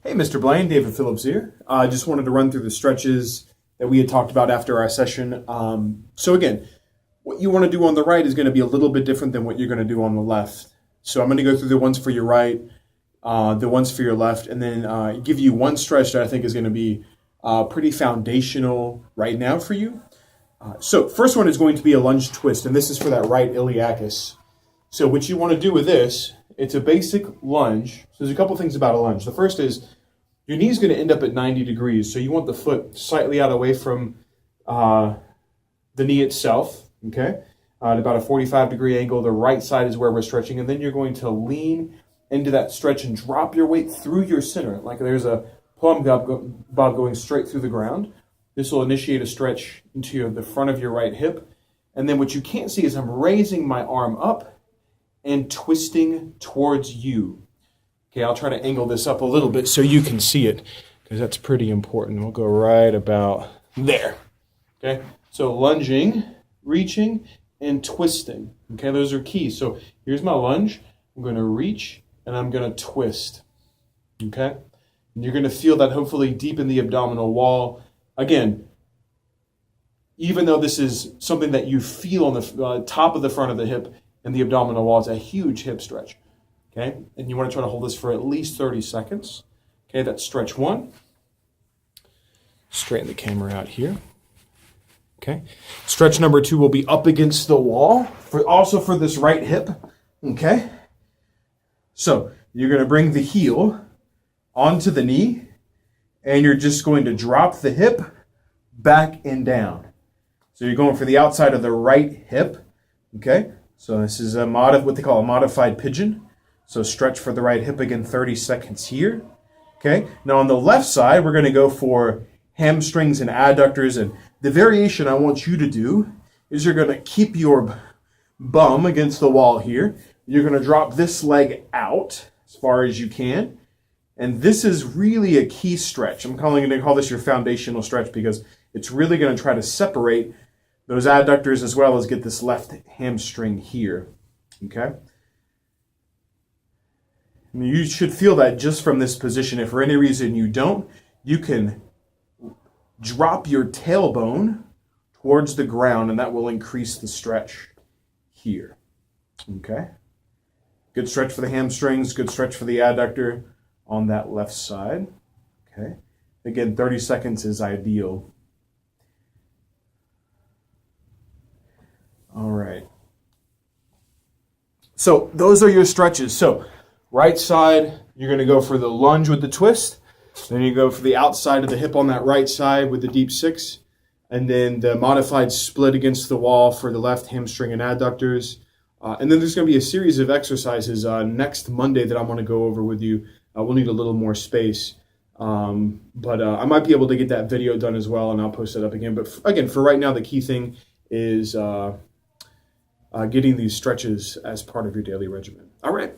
Hey, Mr. Blane, David Phillips here. I just wanted to run through the stretches that we had talked about after our session. So again, what you want to do on the right is going to be a little bit different than what you're going to do on the left. So I'm going to go through the ones for your right, the ones for your left, and then give you one stretch that I think is going to be pretty foundational right now for you. So first one is going to be a lunge twist, and this is for that right iliacus. So what you want to do with this, it's a basic lunge. So there's a couple things about a lunge. The first is your knee is going to end up at 90 degrees. So you want the foot slightly out away from the knee itself, okay? At about a 45-degree angle. The right side is where we're stretching. And then you're going to lean into that stretch and drop your weight through your center. Like there's a plumb bob going straight through the ground. This will initiate a stretch into the front of your right hip. And then what you can't see is I'm raising my arm up and twisting towards you. Okay, I'll try to angle this up a little bit so you can see it, because that's pretty important. We'll go right about there. Okay, so lunging, reaching, and twisting. Okay, those are keys. So here's my lunge. I'm going to reach, and I'm going to twist. Okay, and you're going to feel that hopefully deep in the abdominal wall. Again, even though this is something that you feel on the top of the front of the hip and the abdominal wall, it's a huge hip stretch. Okay, and you want to try to hold this for at least 30 seconds. Okay, that's stretch one. Straighten the camera out here. Okay, stretch number two will be up against the wall, also for this right hip. Okay, so you're going to bring the heel onto the knee, and you're just going to drop the hip back and down. So you're going for the outside of the right hip. Okay, so this is what they call a modified pigeon. So stretch for the right hip again, 30 seconds here. Okay, now on the left side, we're going to go for hamstrings and adductors. And the variation I want you to do is you're going to keep your bum against the wall here. You're going to drop this leg out as far as you can. And this is really a key stretch. I'm going to call this your foundational stretch because it's really going to try to separate those adductors as well as get this left hamstring here. Okay? You should feel that just from this position. If for any reason you don't, you can drop your tailbone towards the ground, and that will increase the stretch here. Okay? Good stretch for the hamstrings, good stretch for the adductor on that left side. Okay? Again, 30 seconds is ideal. All right. So those are your stretches. So right side, you're going to go for the lunge with the twist. Then you go for the outside of the hip on that right side with the deep six. And then the modified split against the wall for the left hamstring and adductors. And then there's going to be a series of exercises next Monday that I'm going to go over with you. We'll need a little more space. But I might be able to get that video done as well, and I'll post it up again. But again, for right now, the key thing is getting these stretches as part of your daily regimen. All right.